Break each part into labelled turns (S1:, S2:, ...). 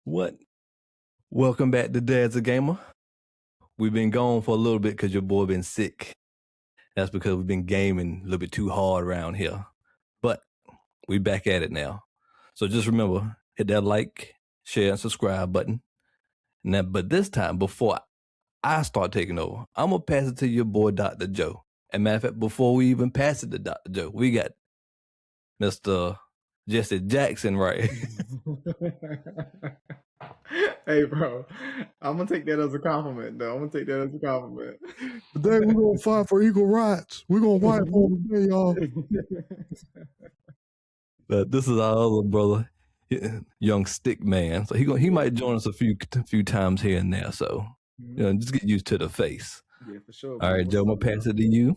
S1: What? Welcome back to Dad's a Gamer. We've been gone for a little bit because your boy been sick. That's because we've been gaming a little bit too hard around here. But we back at it now. So just remember, hit that like, share, and subscribe button. Now, but this time, before I start taking over, I'm going to pass it to your boy, Dr. Joe. And matter of fact, before we even pass it to Dr. Joe, we got Mr. Jesse Jackson, right?
S2: Hey, bro, I'm gonna take that as a compliment, though. I'm gonna take that as a compliment.
S3: Today we're gonna fight for equal rights. We're gonna fight for them today, y'all.
S1: But this is our other brother, young stick man. So he might join us a few times here and there. So just get used to the face.
S2: Yeah, for sure.
S1: All right, Joe, I'm gonna pass it to you.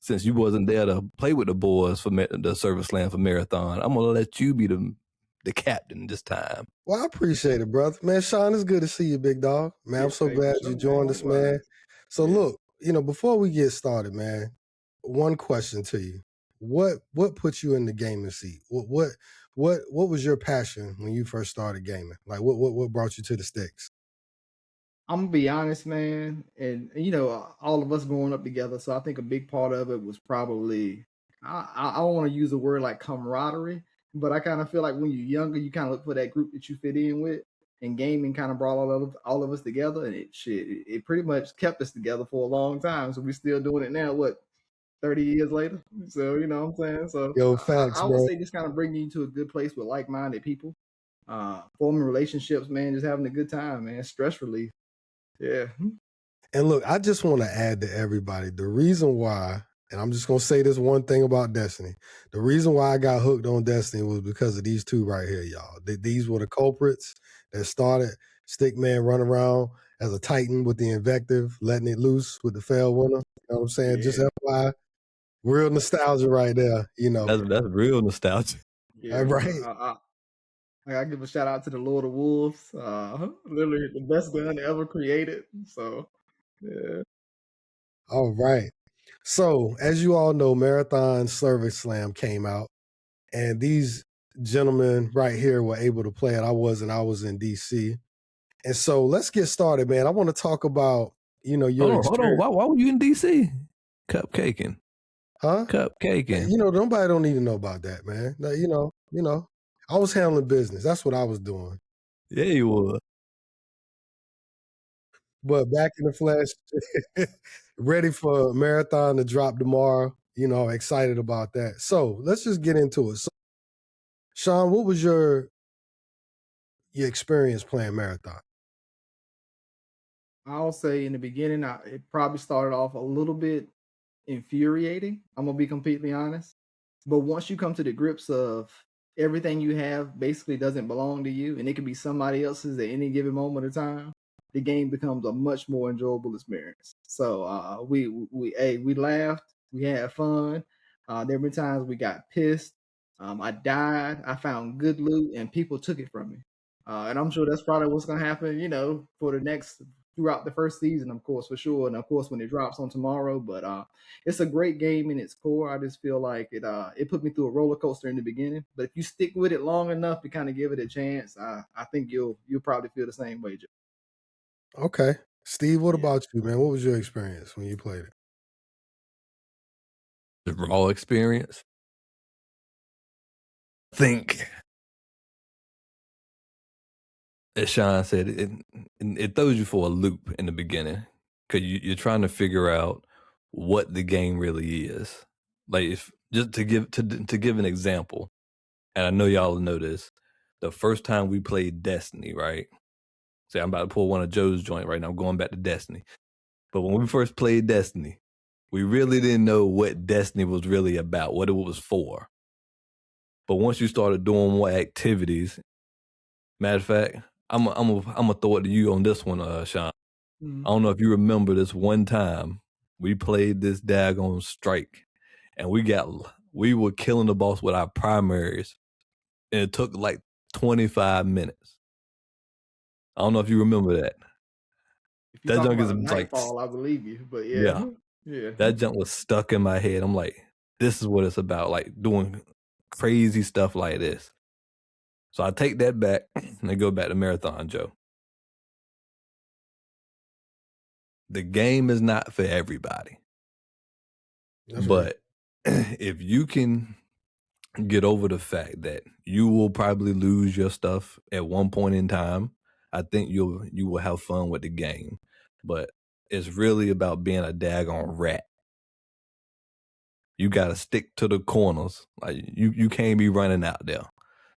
S1: Since you wasn't there to play with the boys for the Service Land for Marathon, I'm gonna let you be the captain this time.
S3: Well, I appreciate it, brother. Man, Sean, it's good to see you, big dog. Man, I'm so glad you joined us, man. So look, before we get started, man, one question to you. What put you in the gaming seat? What was your passion when you first started gaming? Like what brought you to the sticks?
S2: I'm gonna be honest, man, and all of us growing up together. So I think a big part of it was probably I don't want to use a word like camaraderie, but I kind of feel like when you're younger, you kind of look for that group that you fit in with, and gaming kind of brought all of us together, and it pretty much kept us together for a long time. So we're still doing it now. What, 30 years later? So you know what I'm saying. So
S3: Yo, facts,
S2: I would say just kind of bringing you to a good place with like-minded people, forming relationships, man, just having a good time, man, stress relief. Yeah.
S3: And look, I just want to add to everybody the reason why, and I'm just going to say this one thing about Destiny. The reason why I got hooked on Destiny was because of these two right here, y'all. These were the culprits that started Stickman running around as a Titan with the invective, letting it loose with the fail winner. You know what I'm saying? Yeah. Just FYI, real nostalgia right there,
S1: That's real nostalgia.
S2: Yeah, right. I give a shout out to the Lord of Wolves. Literally the best gun ever created. So, yeah.
S3: All right. So, as you all know, Marathon Service Slam came out, and these gentlemen right here were able to play it. I was in DC. And so let's get started, man. I want to talk about, your experience.
S1: Hold on. Why were you in DC? Cupcaking.
S3: Huh?
S1: Cupcaking.
S3: Nobody don't need to know about that, man. I was handling business. That's what I was doing.
S1: Yeah, you were.
S3: But back in the flesh, ready for Marathon to drop tomorrow. Excited about that. So let's just get into it. So, Sean, what was your experience playing Marathon?
S2: I'll say in the beginning, it probably started off a little bit infuriating. I'm gonna be completely honest. But once you come to the grips of everything you have basically doesn't belong to you, and it can be somebody else's at any given moment of time, the game becomes a much more enjoyable experience. So we laughed, we had fun. There were times we got pissed. I died. I found good loot, and people took it from me. And I'm sure that's probably what's gonna happen, for the next throughout the first season, of course, for sure, and of course when it drops on tomorrow. But it's a great game in its core. I just feel like it put me through a roller coaster in the beginning, but if you stick with it long enough to kind of give it a chance, I think you'll probably feel the same way, Joe.
S3: Okay, Steve, what about you, man? What was your experience when you played it?
S1: The raw experience. I think, as Sean said, it throws you for a loop in the beginning because you're trying to figure out what the game really is. Like, if just to give an example, and I know y'all know this, the first time we played Destiny, right? See, I'm about to pull one of Joe's joint right now. I'm going back to Destiny. But when we first played Destiny, we really didn't know what Destiny was really about, what it was for. But once you started doing more activities, matter of fact, I'm gonna throw it to you on this one, Sean. I don't know if you remember this one time we played this daggone strike, and we were killing the boss with our primaries, and it took like 25 minutes. I don't know if you remember that.
S2: If you talk about Nightfall, I believe you, but yeah.
S1: That jump was stuck in my head. I'm like, this is what it's about, like doing crazy stuff like this. So I take that back and go back to Marathon Joe. The game is not for everybody.
S3: That's
S1: but if you can get over the fact that you will probably lose your stuff at one point in time, I think you will have fun with the game. But it's really about being a daggone rat. You gotta stick to the corners. Like you can't be running out there.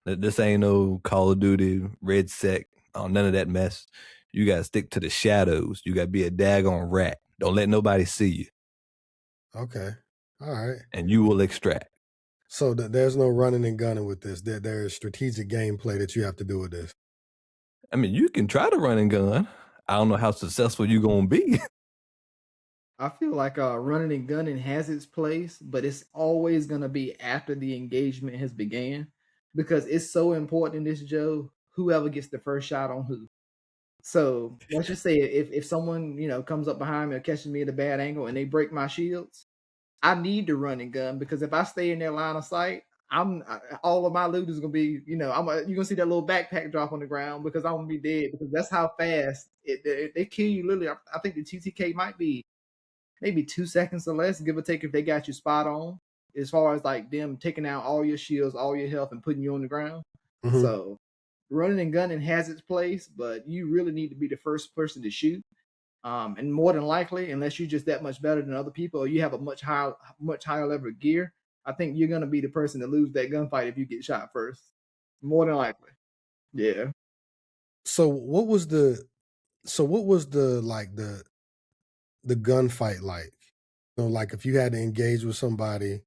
S1: This ain't no Call of Duty, Red Sec, none of that mess. You gotta stick to the shadows. You gotta be a daggone rat. Don't let nobody see you.
S3: Okay. All right.
S1: And you will extract.
S3: So there's no running and gunning with this. There's strategic gameplay that you have to do with this.
S1: I mean, you can try to run and gun. I don't know how successful you're gonna be.
S2: I feel like running and gunning has its place, but it's always gonna be after the engagement has began, because it's so important in this, Joe. Whoever gets the first shot on who. So let's just say if someone comes up behind me or catches me at a bad angle and they break my shields, I need to run and gun, because if I stay in their line of sight, all of my loot is gonna be you're gonna see that little backpack drop on the ground, because I'm gonna be dead, because that's how fast they kill you. Literally, I think the TTK might be maybe 2 seconds or less, give or take, if they got you spot on, as far as like them taking out all your shields, all your health, and putting you on the ground.
S3: Mhm.
S2: So running and gunning has its place, but you really need to be the first person to shoot. And more than likely, unless you're just that much better than other people, or you have a much higher level of gear, I think you're gonna be the person to lose that gunfight if you get shot first. More than likely. Yeah.
S3: So what was the the gunfight like? Like if you had to engage with somebody,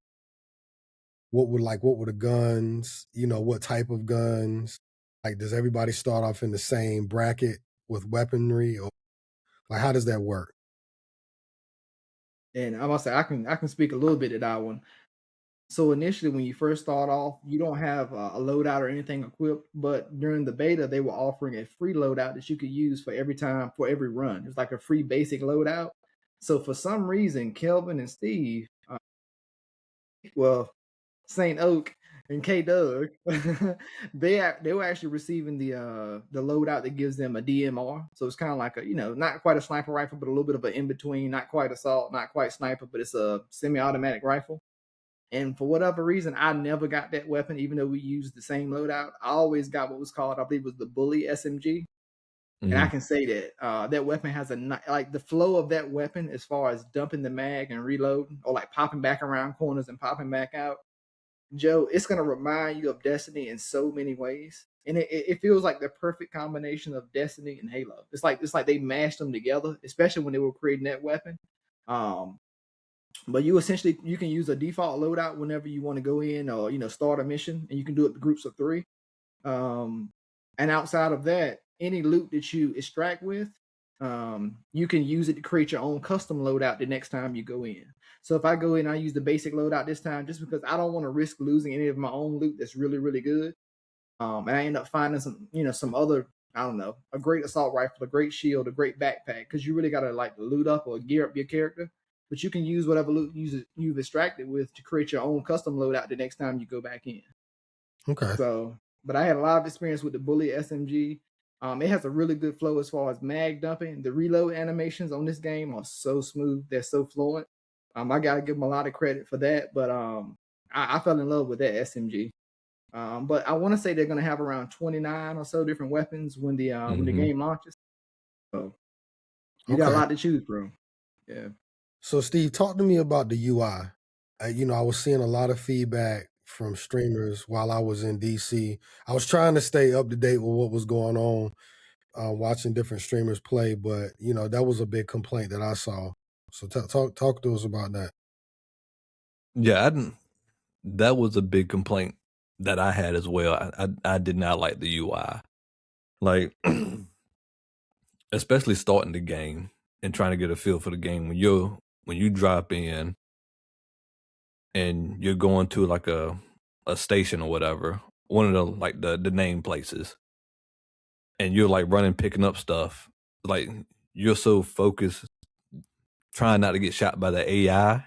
S3: what were the guns? What type of guns? Like, does everybody start off in the same bracket with weaponry, or like how does that work?
S2: And I must say, I can speak a little bit to that one. So initially, when you first start off, you don't have a loadout or anything equipped. But during the beta, they were offering a free loadout that you could use for every run. It's like a free basic loadout. So for some reason, Kelvin and Steve, Saint Oak and K Doug, they were actually receiving the loadout that gives them a DMR. So it's kind of like a not quite a sniper rifle, but a little bit of an in between. Not quite assault, not quite sniper, but it's a semi-automatic rifle. And for whatever reason, I never got that weapon, even though we used the same loadout. I always got what was called, I believe, it was the Bully SMG. And I can say that that weapon has the flow of that weapon, as far as dumping the mag and reloading, or like popping back around corners and popping back out. Joe, it's gonna remind you of Destiny in so many ways, and it feels like the perfect combination of Destiny and Halo. It's like they mashed them together, especially when they were creating that weapon. But you can use a default loadout whenever you want to go in, or start a mission, and you can do it in groups of 3. And outside of that, any loot that you extract with, you can use it to create your own custom loadout the next time you go in. So if I go in, I use the basic loadout this time, just because I don't want to risk losing any of my own loot that's really, really good. And I end up finding some other, I don't know, a great assault rifle, a great shield, a great backpack, because you really gotta like loot up or gear up your character. But you can use whatever loot you've extracted with to create your own custom loadout the next time you go back in.
S3: Okay.
S2: So, but I had a lot of experience with the Bully SMG. It has a really good flow as far as mag dumping. The reload animations on this game are so smooth. They're so fluent. I gotta give them a lot of credit for that. But I fell in love with that SMG. But I want to say they're gonna have around 29 or so different weapons when the game launches. So you got a lot to choose from. Yeah.
S3: So Steve, talk to me about the UI. I was seeing a lot of feedback from streamers while I was in DC. I was trying to stay up to date with what was going on, watching different streamers play, but that was a big complaint that I saw. So talk to us about that.
S1: Yeah, that was a big complaint that I had as well. I did not like the UI. Like, especially starting the game and trying to get a feel for the game when you drop in and you're going to like a station or whatever, one of the name places, and you're like running, picking up stuff. Like, you're so focused trying not to get shot by the AI.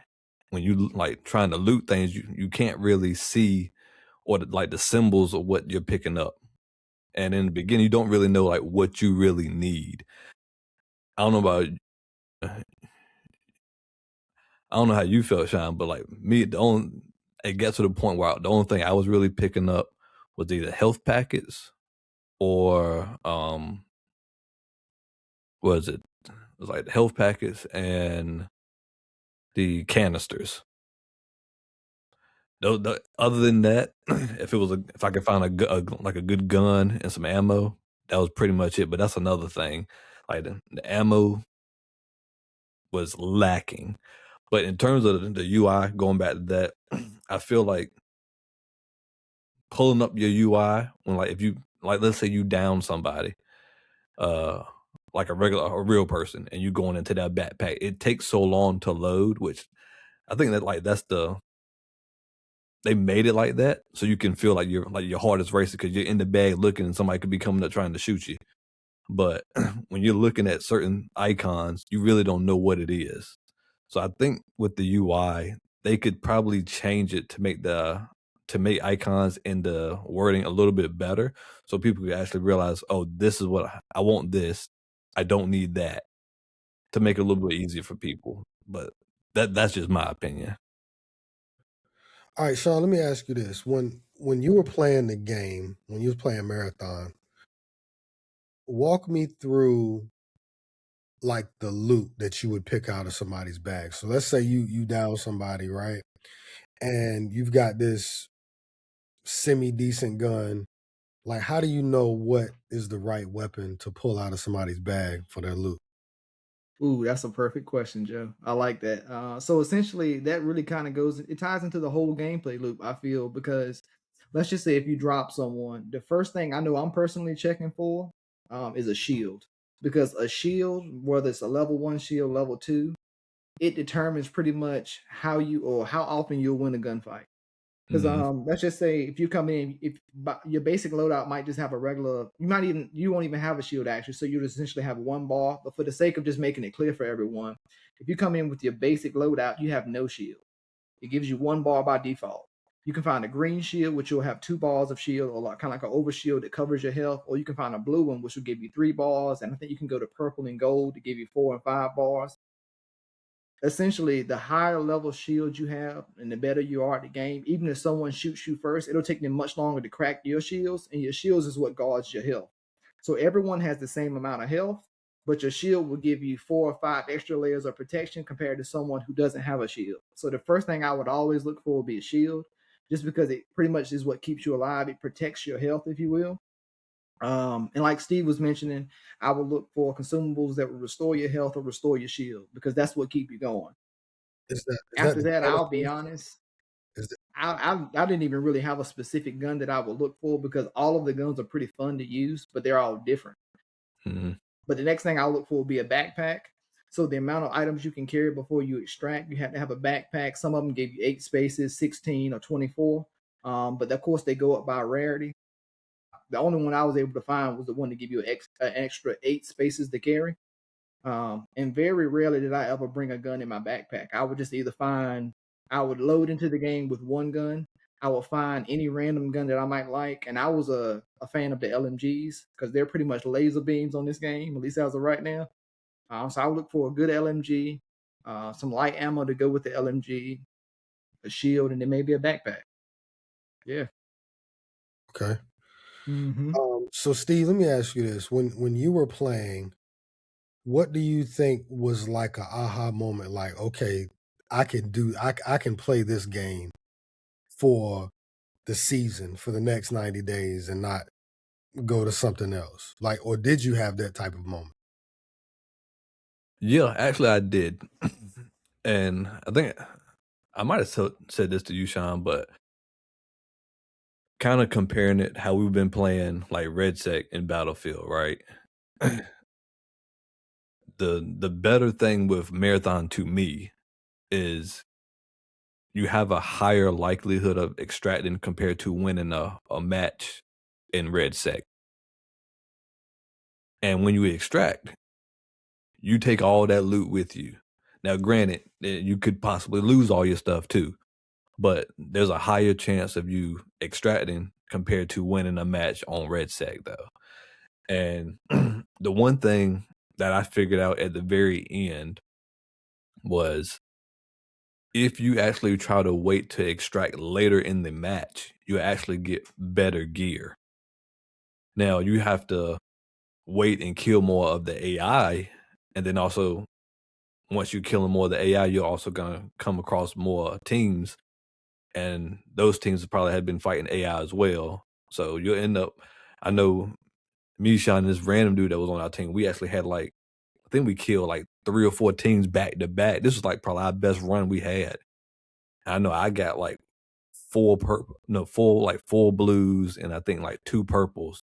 S1: When you like trying to loot things, you can't really see or the symbols of what you're picking up. And in the beginning, you don't really know like what you really need. I don't know about, I don't know how you felt, Sean, but like me, it got to the point where the only thing I was really picking up was either health packets or was it? It was like the health packets and the canisters. Other than that, if I could find a good gun and some ammo, that was pretty much it. But that's another thing. Like the ammo was lacking. But in terms of the UI, going back to that, I feel like pulling up your UI when if you let's say you down somebody, like a real person, and you going into that backpack, it takes so long to load, which I think that they made it like that so you can feel like your heart is racing because you're in the bag looking and somebody could be coming up trying to shoot you. But when you're looking at certain icons, you really don't know what it is. So I think with the UI, they could probably change it to make icons and the wording a little bit better so people could actually realize, oh, this is what I want this. I don't need that, to make it a little bit easier for people. But that's just my opinion.
S3: All right, Sean, let me ask you this. When you were playing the game, when you was playing Marathon, walk me through like the loot that you would pick out of somebody's bag. So let's say you down somebody, right? And you've got this semi-decent gun. Like, how do you know what is the right weapon to pull out of somebody's bag for their loot?
S2: Ooh, that's a perfect question, Joe. I like that. So essentially, that really kind of it ties into the whole gameplay loop, I feel, because let's just say if you drop someone, the first thing I know I'm personally checking for is a shield. Because a shield, whether it's a level 1 shield, level 2, it determines pretty much how often you'll win a gunfight. Because let's just say if you come in, if your basic loadout might just have a regular, you won't even have a shield actually, so you essentially have one bar. But for the sake of just making it clear for everyone, if you come in with your basic loadout, you have no shield. It gives you one bar by default. You can find a green shield, which will have 2 bars of shield, or kind of like an overshield that covers your health, or you can find a blue one, which will give you 3 bars, and I think you can go to purple and gold to give you 4 and 5 bars. Essentially, the higher level shield you have and the better you are at the game, even if someone shoots you first, it'll take them much longer to crack your shields, and your shields is what guards your health. So everyone has the same amount of health, but your shield will give you 4 or 5 extra layers of protection compared to someone who doesn't have a shield. So the first thing I would always look for would be a shield, just because it pretty much is what keeps you alive. It protects your health, if you will. And like Steve was mentioning, I would look for consumables that will restore your health or restore your shield, because that's what keep you going. After that, I'll be honest, I didn't even really have a specific gun that I would look for, because all of the guns are pretty fun to use, but they're all different.
S1: Mm-hmm.
S2: But the next thing I'll look for will be a backpack. So the amount of items you can carry before you extract, you have to have a backpack. Some of them give you 8 spaces, 16 or 24. But of course they go up by rarity. The only one I was able to find was the one to give you an extra 8 spaces to carry. And very rarely did I ever bring a gun in my backpack. I would just I would load into the game with one gun. I would find any random gun that I might like. And I was a fan of the LMGs, because they're pretty much laser beams on this game, at least as of right now. So I would look for a good LMG, some light ammo to go with the LMG, a shield, and then maybe a backpack. Yeah.
S3: Okay.
S2: Mm-hmm.
S3: So Steve, let me ask you this. When you were playing, what do you think was like a aha moment? Like, okay, I can play this game for the season, for the next 90 days and not go to something else. Like, or did you have that type of moment?
S1: Yeah, actually I did. And I think I might have said this to you, Sean, but kind of comparing it how we've been playing like Red Sec in Battlefield, right? The better thing with Marathon to me is you have a higher likelihood of extracting compared to winning a match in Red Sec. And when you extract, you take all that loot with you. Now, granted, you could possibly lose all your stuff too, but there's a higher chance of you extracting compared to winning a match on Red Sec though. And the one thing that I figured out at the very end was if you actually try to wait to extract later in the match, you actually get better gear. Now you have to wait and kill more of the AI, and then also once you're killing more of the AI, you're also gonna come across more teams, and those teams probably had been fighting AI as well. So you'll end up. I know me, Sean, and this random dude that was on our team, we actually had like I think we killed like 3 or 4 teams back to back. This was like probably our best run we had. I know I got like 4 blues and I think like 2 purples.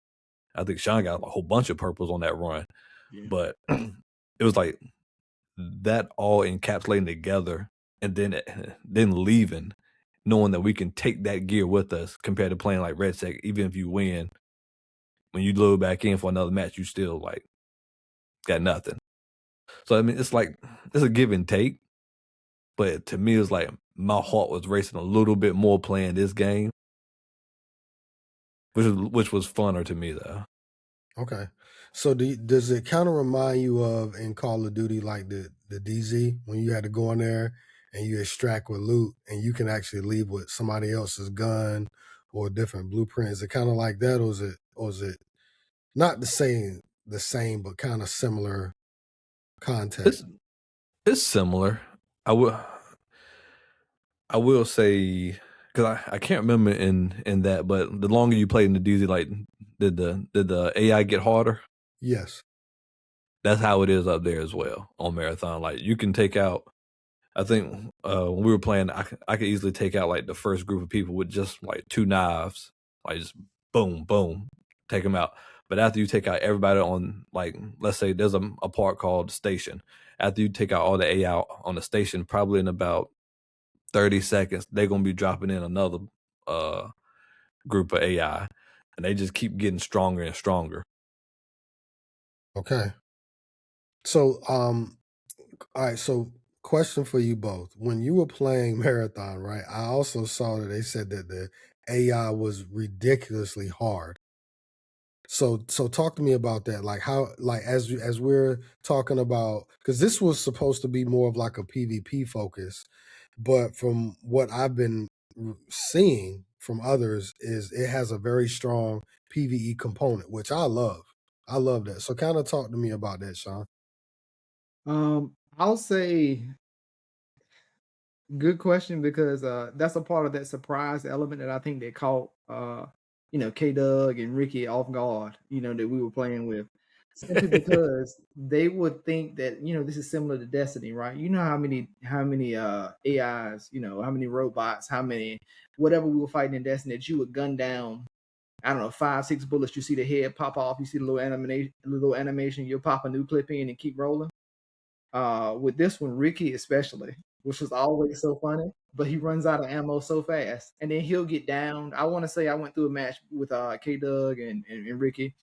S1: I think Sean got a whole bunch of purples on that run.
S2: Yeah.
S1: But it was like that all encapsulating together and then leaving, knowing that we can take that gear with us compared to playing like Red Sec. Even if you win, when you load back in for another match, you still like got nothing. So I mean, it's like it's a give and take. But to me, it's like my heart was racing a little bit more playing this game, which was funner to me though.
S3: Okay. So does it kind of remind you of in Call of Duty like the DZ when you had to go in there and you extract with loot and you can actually leave with somebody else's gun or a different blueprint? Is it kind of like that, or is it not the same but kind of similar context?
S1: It's similar. I will say because I can't remember in that, but the longer you played in the DZ, like did the AI get harder?
S3: Yes.
S1: That's how it is up there as well on Marathon. Like you can take out. I think when we were playing, I could easily take out like the first group of people with just like 2 knives, like just boom, boom, take them out. But after you take out everybody on, like, let's say there's a part called station. After you take out all the AI on the station, probably in about 30 seconds, they're gonna be dropping in another group of AI, and they just keep getting stronger and stronger.
S3: Okay. So all right, so question for you both. When you were playing Marathon, right, I also saw that they said that the AI was ridiculously hard. So talk to me about that. Like how, like as we're talking about, because this was supposed to be more of like a PvP focus, but from what I've been seeing from others is it has a very strong PvE component, which I love. I love that. So kind of talk to me about that, Sean.
S2: I'll say good question because that's a part of that surprise element that I think they caught K Doug and Ricky off guard, that we were playing with. Simply because they would think that, this is similar to Destiny, right? You know how many AIs, how many robots, how many whatever we were fighting in Destiny that you would gun down, I don't know, 5, 6 bullets, you see the head pop off, you see the little animation, you'll pop a new clip in and keep rolling. With this one, Ricky especially, which was always so funny, but he runs out of ammo so fast, and then he'll get down. I want to say I went through a match with K Doug and Ricky.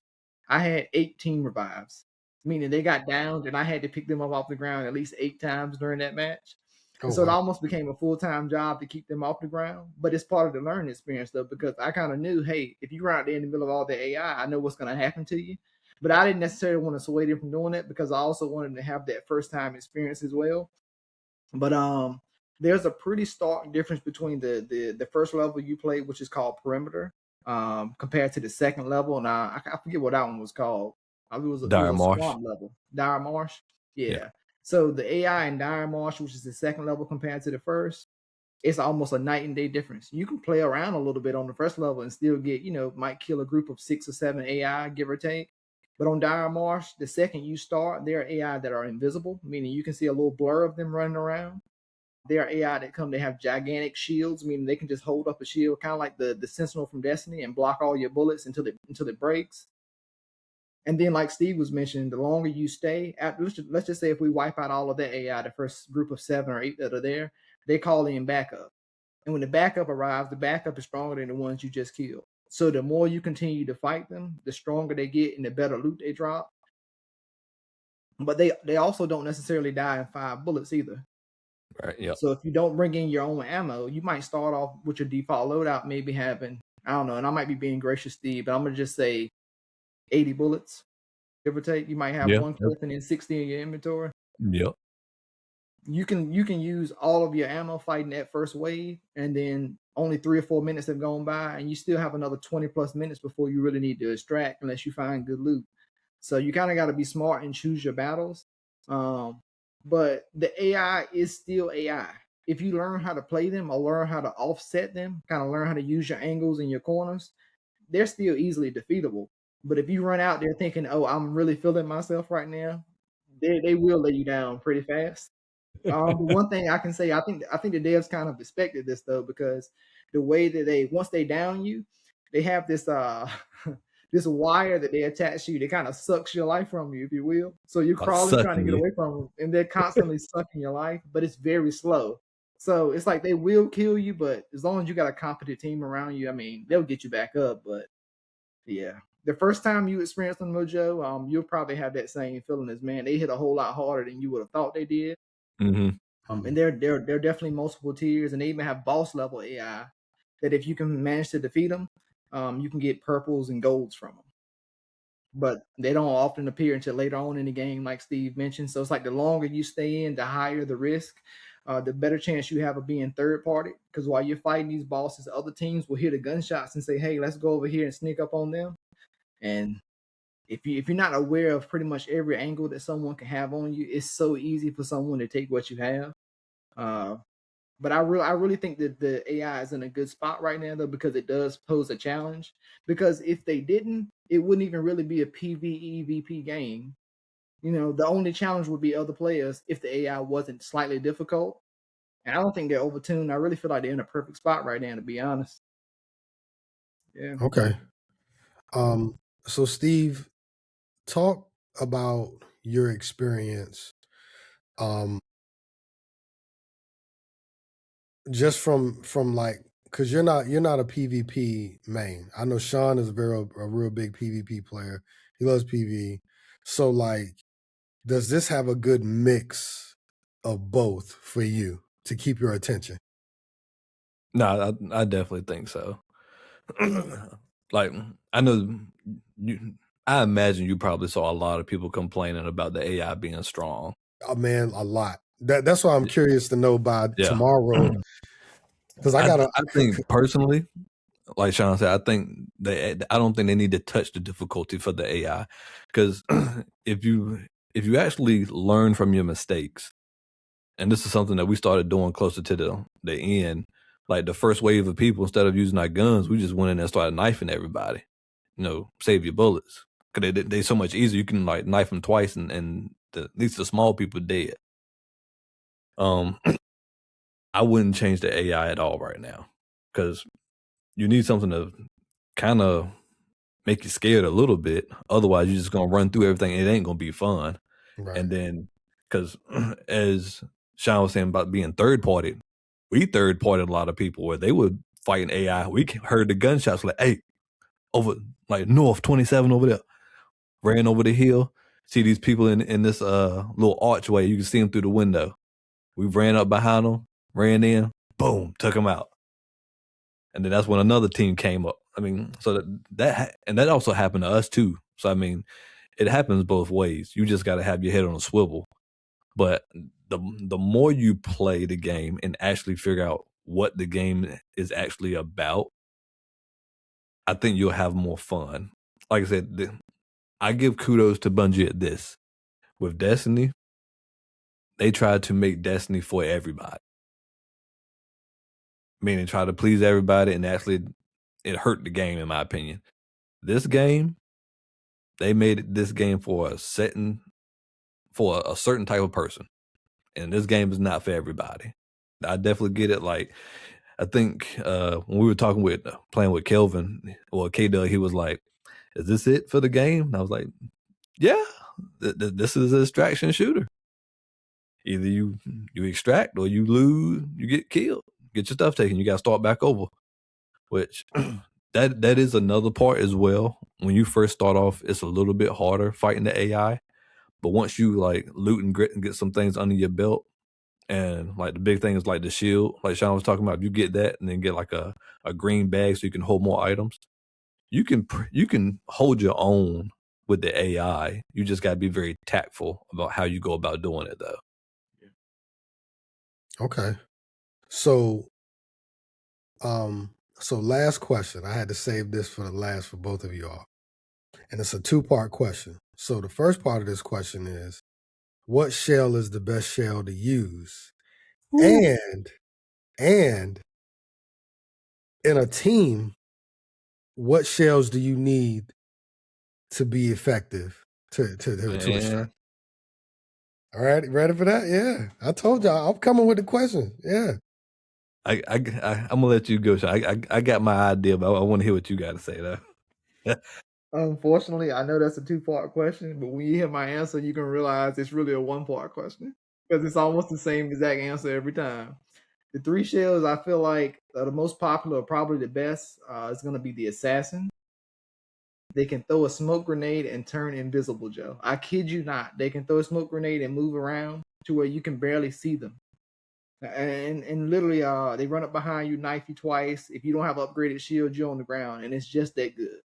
S2: I had 18 revives, meaning they got down, and I had to pick them up off the ground at least 8 times during that match.
S3: Oh,
S2: So it
S3: wow.
S2: almost became a full-time job to keep them off the ground. But it's part of the learning experience, though, because I kind of knew, hey, if you're out there in the middle of all the AI, I know what's going to happen to you. But I didn't necessarily want to sway them from doing it because I also wanted to have that first-time experience as well. But there's a pretty stark difference between the first level you played, which is called Perimeter, compared to the second level. And I forget what that one was called. It was a
S1: Dire Marsh.
S2: swamp level. Dire Marsh. Yeah.
S1: Yeah.
S2: So the AI in Dire Marsh, which is the second level compared to the first, it's almost a night and day difference. You can play around a little bit on the first level and still get, might kill a group of 6 or 7 AI, give or take. But on Dire Marsh, the second you start, there are AI that are invisible, meaning you can see a little blur of them running around. There are AI that they have gigantic shields, meaning they can just hold up a shield, kind of like the Sentinel from Destiny, and block all your bullets until it breaks. And then, like Steve was mentioning, the longer you stay, let's just say if we wipe out all of that AI, the first group of 7 or 8 that are there, they call in backup. And when the backup arrives, the backup is stronger than the ones you just killed. So the more you continue to fight them, the stronger they get and the better loot they drop. But they also don't necessarily die in 5 bullets either.
S1: Right. Yeah.
S2: So if you don't bring in your own ammo, you might start off with your default loadout maybe having, I don't know, and I might be being gracious, Steve, but I'm gonna just say 80 bullets, give or take. You might have
S1: Yeah.
S2: one clip and then 60 in your inventory.
S1: Yep.
S2: You can use all of your ammo fighting that first wave, and then only 3 or 4 minutes have gone by, and you still have another 20 plus minutes before you really need to extract unless you find good loot. So you kind of got to be smart and choose your battles. But the AI is still AI. If you learn how to play them or learn how to offset them, kind of learn how to use your angles and your corners, they're still easily defeatable. But if you run out there thinking, "Oh, I'm really feeling myself right now," they will lay you down pretty fast. One thing I can say, I think the devs kind of expected this though, because the way that once they down you, they have this this wire that they attach to you that kind of sucks your life from you, if you will. So you're crawling trying to get away from them, and they're constantly sucking your life, but it's very slow. So it's like they will kill you, but as long as you got a competent team around you, I mean, they'll get you back up. But yeah, the first time you experience them, Mojo, you'll probably have that same feeling as, man, they hit a whole lot harder than you would have thought they did.
S1: Mm-hmm.
S2: And they're definitely multiple tiers, and they even have boss level AI that if you can manage to defeat them, you can get purples and golds from them. But they don't often appear until later on in the game, like Steve mentioned. So it's like the longer you stay in, the higher the risk, the better chance you have of being third party. Because while you're fighting these bosses, other teams will hear the gunshots and say, "Hey, let's go over here and sneak up on them." And if you're not aware of pretty much every angle that someone can have on you, it's so easy for someone to take what you have. But I really think that the AI is in a good spot right now, though, because it does pose a challenge. Because if they didn't, it wouldn't even really be a PvEvP game. You know, the only challenge would be other players if the AI wasn't slightly difficult. And I don't think they're overtuned. I really feel like they're in a perfect spot right now, to be honest. Yeah.
S3: Okay. So Steve, talk about your experience. Just from like, because you're not a PvP main. I know Sean is a real big PvP player. He loves PvE. So like, does this have a good mix of both for you to keep your attention?
S1: No, I definitely think so. Like, I know I imagine you probably saw a lot of people complaining about the AI being strong.
S3: Oh man, a lot. That's why I'm curious to know by tomorrow. Because I
S1: think personally, like Sean said, I don't think they need to touch the difficulty for the AI, because if you actually learn from your mistakes, and this is something that we started doing closer to the end, like the first wave of people, instead of using our guns, we just went in and started knifing everybody. You know, save your bullets, because they so much easier. You can like knife them twice, and at least the small people dead. I wouldn't change the AI at all right now, because you need something to kind of make you scared a little bit. Otherwise, you're just gonna run through everything. It ain't gonna be fun.
S3: Right.
S1: And then, because as Sean was saying about being third party, we third partied a lot of people where they would fight an AI. We heard the gunshots like, "Hey, over like north 27 over there." Ran over the hill. See these people in this little archway. You can see them through the window. We ran up behind them, ran in, boom, took them out. And then that's when another team came up. I mean, so that also happened to us too. So I mean, it happens both ways. You just got to have your head on a swivel. But the more you play the game and actually figure out what the game is actually about, I think you'll have more fun. Like I said, I give kudos to Bungie at this. With Destiny, they tried to make Destiny for everybody. Meaning try to please everybody, and actually it hurt the game, in my opinion. This game, they made this game for a certain type of person. And this game is not for everybody. I definitely get it. Like, I think when we were playing with Kelvin or K-Dub, he was like, "Is this it for the game?" And I was like, "Yeah, this is an extraction shooter. Either you extract or you lose, you get killed, get your stuff taken. You got to start back over." Which that is another part as well. When you first start off, it's a little bit harder fighting the AI. But once you like loot and grit and get some things under your belt, And like the big thing is like the shield, like Sean was talking about. If you get that and then get like a green bag so you can hold more items, you can hold your own with the AI. You just got to be very tactful about how you go about doing it, though.
S3: Okay. So, last question. I had to save this for the last for both of y'all. And it's a 2-part question. So the first part of this question is, what shell is the best shell to use?
S1: Ooh.
S3: And in a team, what shells do you need to be effective to extract? All right, ready for that? Yeah, I told y'all I'm coming with the question. Yeah,
S1: I'm gonna let you go, Sean. I got my idea, but I want to hear what you got to say, though.
S2: Unfortunately, I know that's a 2-part question, but when you hear my answer, you can realize it's really a 1-part question because it's almost the same exact answer every time. The 3 shells I feel like are the most popular, probably the best, is going to be the assassin. They can throw a smoke grenade and turn invisible, Joe. I kid you not. They can throw a smoke grenade and move around to where you can barely see them. And literally, they run up behind you, knife you twice. If you don't have upgraded shield, you're on the ground, and it's just that good.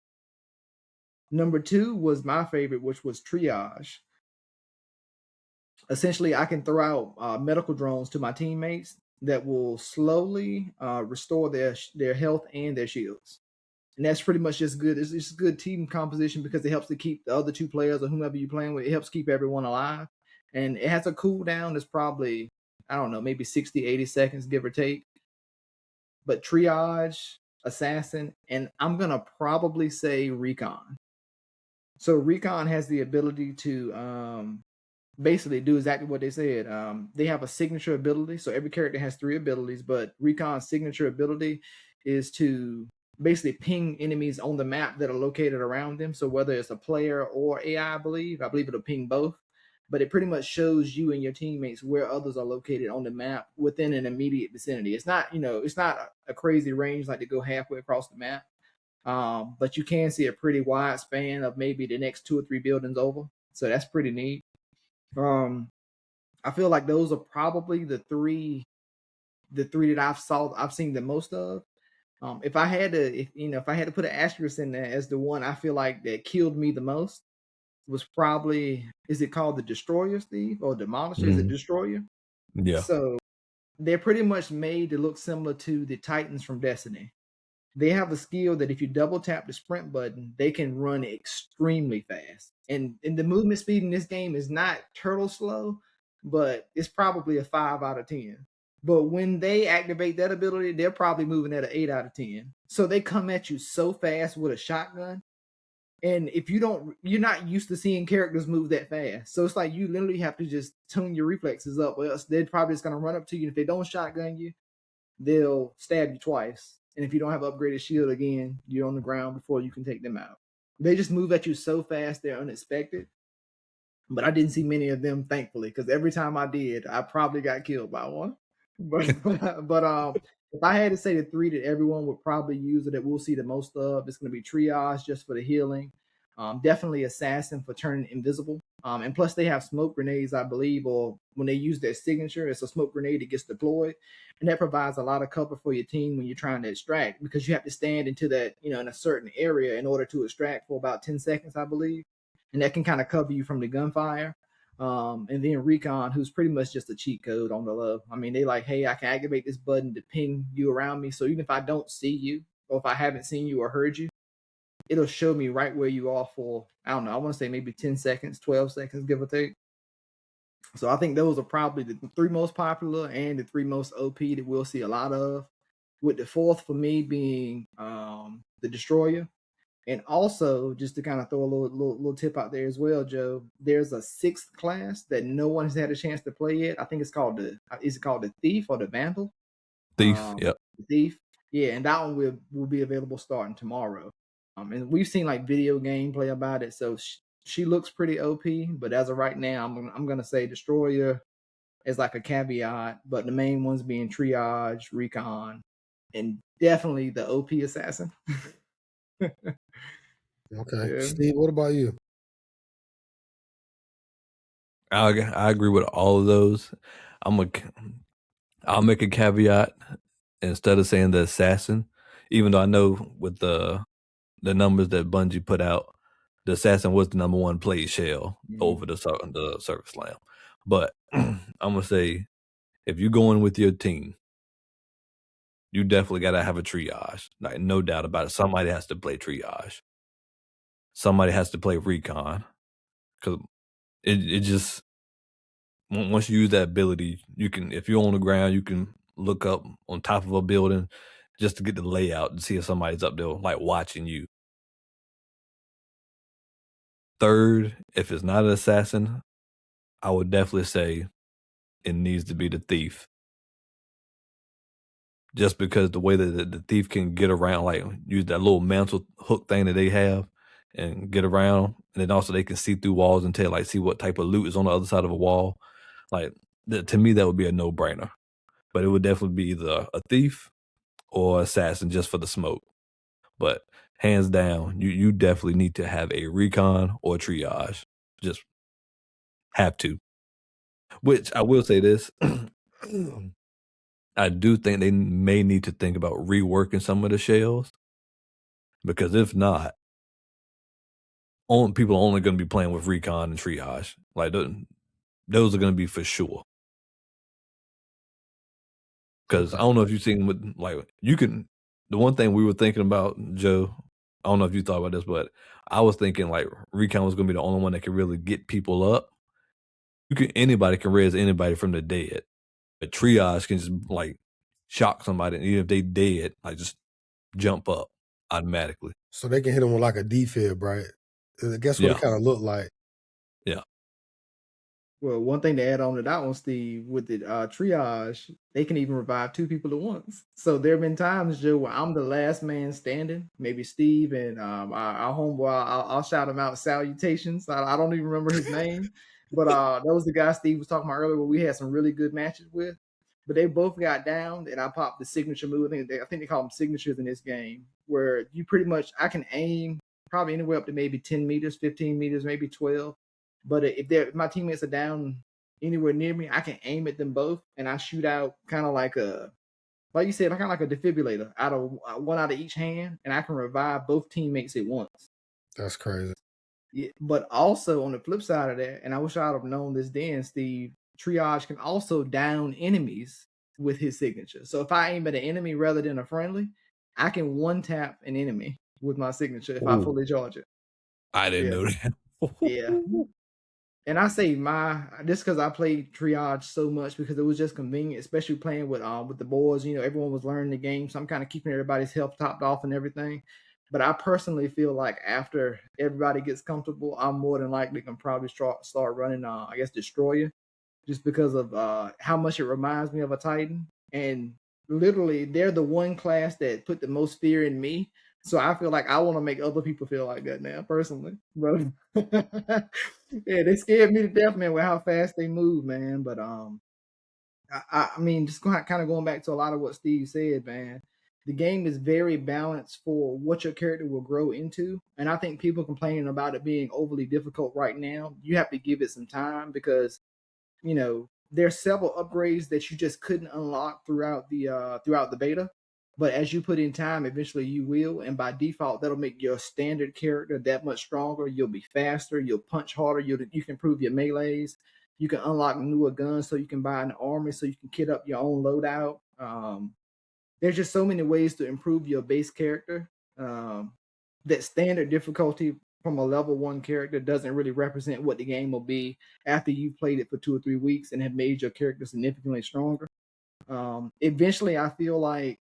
S2: Number 2 was my favorite, which was triage. Essentially, I can throw out medical drones to my teammates that will slowly restore their health and their shields. And that's pretty much just good. It's just good team composition because it helps to keep the other 2 players or whomever you're playing with. It helps keep everyone alive. And it has a cooldown that's probably, I don't know, maybe 60, 80 seconds, give or take. But triage, assassin, and I'm going to probably say recon. So recon has the ability to basically do exactly what they said. They have a signature ability. So every character has 3 abilities, but recon's signature ability is to basically ping enemies on the map that are located around them. So whether it's a player or AI, I believe it'll ping both. But it pretty much shows you and your teammates where others are located on the map within an immediate vicinity. It's not, it's not a crazy range like to go halfway across the map. But you can see a pretty wide span of maybe the next 2 or 3 buildings over. So that's pretty neat. I feel like those are probably the three that I've seen the most of. If I had to put an asterisk in there as the one I feel like that killed me the most was probably, is it called the Destroyer, Steve, or Demolisher? Is it Destroyer?
S1: Yeah.
S2: So they're pretty much made to look similar to the Titans from Destiny. They have a skill that if you double tap the sprint button, they can run extremely fast. And the movement speed in this game is not turtle slow, but it's probably a 5 out of 10. But when they activate that ability, they're probably moving at an 8 out of 10. So they come at you so fast with a shotgun. And if you're not used to seeing characters move that fast. So it's like you literally have to just tune your reflexes up, or else they're probably just going to run up to you. And if they don't shotgun you, they'll stab you twice. And if you don't have upgraded shield again, you're on the ground before you can take them out. They just move at you so fast, they're unexpected. But I didn't see many of them, thankfully, because every time I did, I probably got killed by one. But if I had to say the 3 that everyone would probably use or that we'll see the most of, it's going to be triage just for the healing. Definitely assassin for turning invisible. And plus they have smoke grenades, I believe, or when they use their signature, it's a smoke grenade that gets deployed. And that provides a lot of cover for your team when you're trying to extract, because you have to stand into that, in a certain area in order to extract for about 10 seconds, I believe. And that can kind of cover you from the gunfire. And then recon, who's pretty much just a cheat code on the love. I mean, they like, hey, I can activate this button to ping you around me. So even if I don't see you, or if I haven't seen you or heard you, it'll show me right where you are for, I don't know, I want to say maybe 10 seconds, 12 seconds, give or take. So I think those are probably the 3 most popular and the 3 most OP that we'll see a lot of, with the 4th for me being the Destroyer. And also, just to kind of throw a little tip out there as well, Joe, there's a 6th class that no one has had a chance to play yet. I think it's called is it called the Thief or the Vandal?
S1: Thief, yep.
S2: The Thief. Yeah, and that one will be available starting tomorrow. And we've seen like video gameplay about it, so she looks pretty OP. But as of right now, I'm gonna say Destroyer as like a caveat, but the main ones being Triage, Recon, and definitely the OP Assassin.
S3: Okay.
S2: Yeah.
S3: Steve, what about you?
S1: I agree with all of those. I'll make a caveat instead of saying the assassin, even though I know with the numbers that Bungie put out, the assassin was the number one played shell over the Service Slam. But I'm gonna say, if you're going with your team, you definitely got to have a triage. Like, no doubt about it. Somebody has to play triage. Somebody has to play recon, because it just, once you use that ability, you can, if you're on the ground, you can look up on top of a building just to get the layout and see if somebody's up there like watching you. Third, if it's not an assassin, I would definitely say it needs to be the thief. Just because the way that the thief can get around, like use that little mantle hook thing that they have and get around, and then also they can see through walls and tell, like, see what type of loot is on the other side of a wall. Like, to me, that would be a no-brainer. But it would definitely be either a thief or assassin just for the smoke. But hands down, you definitely need to have a recon or a triage. Just have to. Which I will say this. I do think they may need to think about reworking some of the shells, because if not, people are only going to be playing with recon and triage. Like, those are going to be for sure. Because I don't know if you've seen with, like, you can, the one thing we were thinking about, Joe, I don't know if you thought about this, but I was thinking like recon was going to be the only one that can really get people up. Anybody can res anybody from the dead. But triage can just like shock somebody, and even if they dead, like just jump up automatically.
S3: So they can hit them with like a defib, right? I guess what it kind of looked like.
S1: Yeah.
S2: Well, one thing to add on to that one, Steve, with the triage, they can even revive two people at once. So there have been times, Joe, where I'm the last man standing. Maybe Steve and our homeboy, I'll shout him out, salutations. I don't even remember his name. But that was the guy Steve was talking about earlier, where we had some really good matches with. But they both got down, and I popped the signature move. I think they call them signatures in this game, where you pretty much, I can aim probably anywhere up to maybe 10 meters, 15 meters, maybe 12. But if my teammates are down anywhere near me, I can aim at them both, and I shoot out kind of like you said, kind of like a defibrillator out of one out of each hand, and I can revive both teammates at once.
S3: That's crazy.
S2: Yeah, but also on the flip side of that, and I wish I'd have known this then, Steve, triage can also down enemies with his signature. So if I aim at an enemy rather than a friendly, I can one tap an enemy with my signature if I fully charge it.
S1: I didn't know that.
S2: Yeah. And I say just because I played triage so much because it was just convenient, especially playing with the boys. You know, everyone was learning the game, so I'm kind of keeping everybody's health topped off and everything. But I personally feel like after everybody gets comfortable, I'm more than likely can probably start running, I guess, Destroyer, just because of how much it reminds me of a Titan. And literally, they're the one class that put the most fear in me. So I feel like I want to make other people feel like that now, personally. But yeah, they scared me to death, man, with how fast they move, man. But I mean, just kind of going back to a lot of what Steve said, man. The game is very balanced for what your character will grow into, and I think people complaining about it being overly difficult right now. You have to give it some time because, you know, there's several upgrades that you just couldn't unlock throughout the beta. But as you put in time, eventually you will, and by default, that'll make your standard character that much stronger. You'll be faster. You'll punch harder. You can improve your melees. You can unlock newer guns, so you can buy an army, so you can kit up your own loadout. There's just so many ways to improve your base character. That standard difficulty from a level 1 character doesn't really represent what the game will be after you've played it for 2 or 3 weeks and have made your character significantly stronger. Eventually, I feel like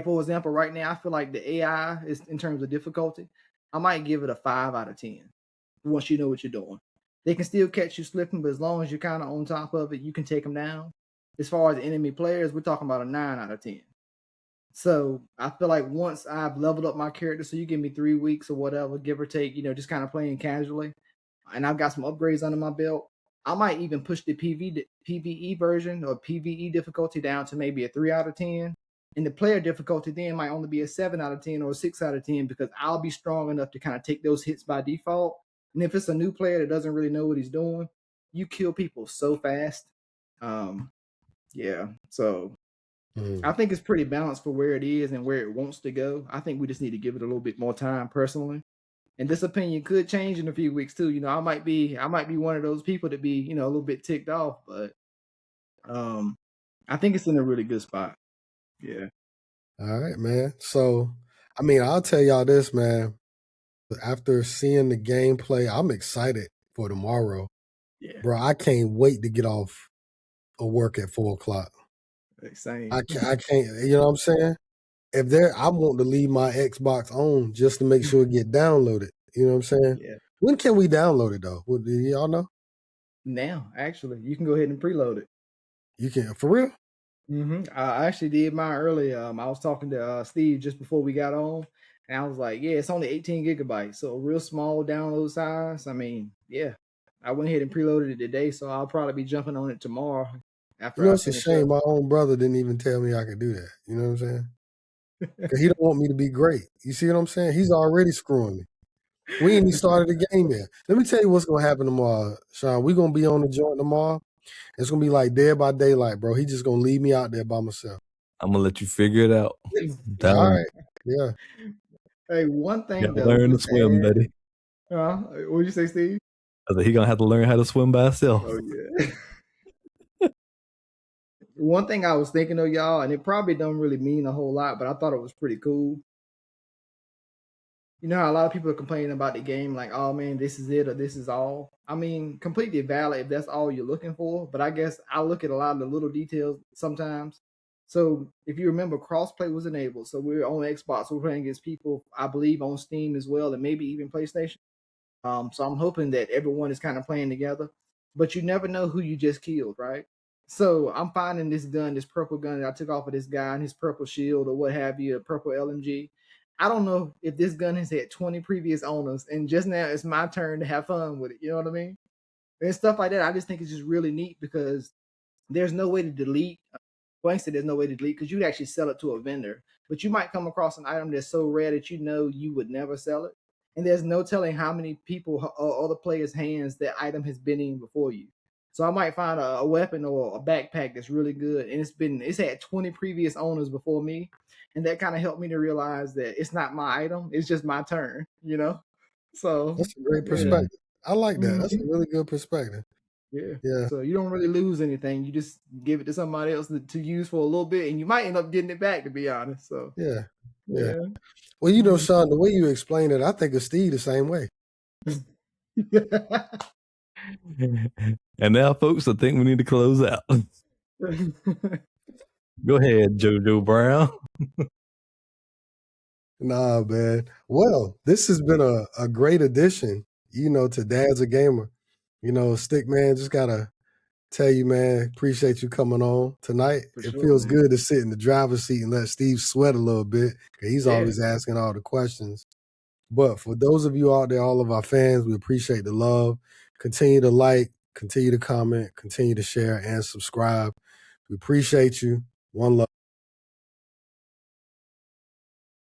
S2: for example, right now, I feel like the AI is, in terms of difficulty, I might give it a 5 out of 10 once you know what you're doing. They can still catch you slipping, but as long as you're kind of on top of it, you can take them down. As far as enemy players, we're talking about a 9 out of 10. So I feel like once I've leveled up my character, so you give me 3 weeks or whatever, give or take, just kind of playing casually, and I've got some upgrades under my belt, I might even push the PvE version or PvE difficulty down to maybe a 3 out of 10. And the player difficulty then might only be a 7 out of 10 or a 6 out of 10 because I'll be strong enough to kind of take those hits by default. And if it's a new player that doesn't really know what he's doing, you kill people so fast. Yeah, so I think it's pretty balanced for where it is and where it wants to go. I think we just need to give it a little bit more time personally. And this opinion could change in a few weeks too. You know, I might be one of those people to be, you know, a little bit ticked off, but I think it's in a really good spot. Yeah.
S3: All right, man. So, I mean, I'll tell y'all this, man. After seeing the gameplay, I'm excited for tomorrow.
S2: Yeah.
S3: Bro, I can't wait to get off of work at 4 o'clock.
S2: Same.
S3: I can't, you know what I'm saying? I want to leave my Xbox on just to make sure it get downloaded. You know what I'm saying?
S2: Yeah.
S3: When can we download it though? Do y'all know?
S2: Now, actually, you can go ahead and preload it.
S3: You can, for real?
S2: I actually did mine earlier. I was talking to Steve just before we got on, and I was like, "Yeah, it's only 18 gigabytes, so a real small download size." I mean, yeah, I went ahead and preloaded it today, so I'll probably be jumping on it tomorrow after
S3: You know,
S2: I
S3: it's a
S2: finish
S3: shame
S2: up.
S3: my own brother didn't even tell me I could do that. You know what I'm saying? Because he don't want me to be great. You see what I'm saying? He's already screwing me. We ain't even started the game yet. Let me tell you what's gonna happen tomorrow, Sean. We're gonna be on the joint tomorrow. It's gonna be like Dead by Daylight, bro. He just gonna leave me out there by myself.
S1: I'm gonna let you figure it out.
S3: All right. Yeah.
S2: Hey, one thing
S1: Gotta
S2: though,
S1: learn to
S2: just
S1: swim, buddy.
S2: what'd you say, Steve?
S1: I said he gonna have to learn how to swim by himself.
S2: Oh yeah. One thing I was thinking of, y'all, and it probably don't really mean a whole lot, but I thought it was pretty cool. You know how a lot of people are complaining about the game, like, oh man, this is it or this is all. I mean, completely valid if that's all you're looking for, but I guess I look at a lot of the little details sometimes. So if you remember, crossplay was enabled. So we're on Xbox, we're playing against people, I believe, on Steam as well, and maybe even PlayStation. So I'm hoping that everyone is kind of playing together, but you never know who you just killed, right? So I'm finding this gun, this purple gun that I took off of this guy and his purple shield or what have you, a purple LMG. I don't know if this gun has had 20 previous owners, and just now it's my turn to have fun with it. You know what I mean? And stuff like that. I just think it's just really neat because there's no way to delete. Well, I said there's no way to delete because you'd actually sell it to a vendor, but you might come across an item that's so rare that you know you would never sell it, and there's no telling how many people or other players' hands that item has been in before you. So I might find a weapon or a backpack that's really good, and it's had 20 previous owners before me, and that kind of helped me to realize that it's not my item; it's just my turn. You know, so
S3: That's a great
S2: yeah.
S3: perspective. I like that. That's a
S2: Mhm.
S3: really good perspective.
S2: Yeah.
S3: Yeah.
S2: So you don't really lose anything. You just give it to somebody else to use for a little bit, and you might end up getting it back, to be honest. So
S3: Yeah.
S2: yeah.
S3: Well, you know, Sean, the way you explain it, I think of Steve the same way.
S1: And now, folks, I think we need to close out. Go ahead, JoJo Brown.
S3: Nah, man. Well, this has been a great addition, you know, to Dad's a Gamer. You know, Stick Man, just gotta tell you, man, appreciate you coming on tonight.
S2: For
S3: It
S2: sure,
S3: feels
S2: man.
S3: good to sit in the driver's seat and let Steve sweat a little bit because he's
S2: Yeah.
S3: always asking all the questions. But for those of you out there, all of our fans, we appreciate the love. Continue to like, continue to comment, continue to share, and subscribe. We appreciate you. One love.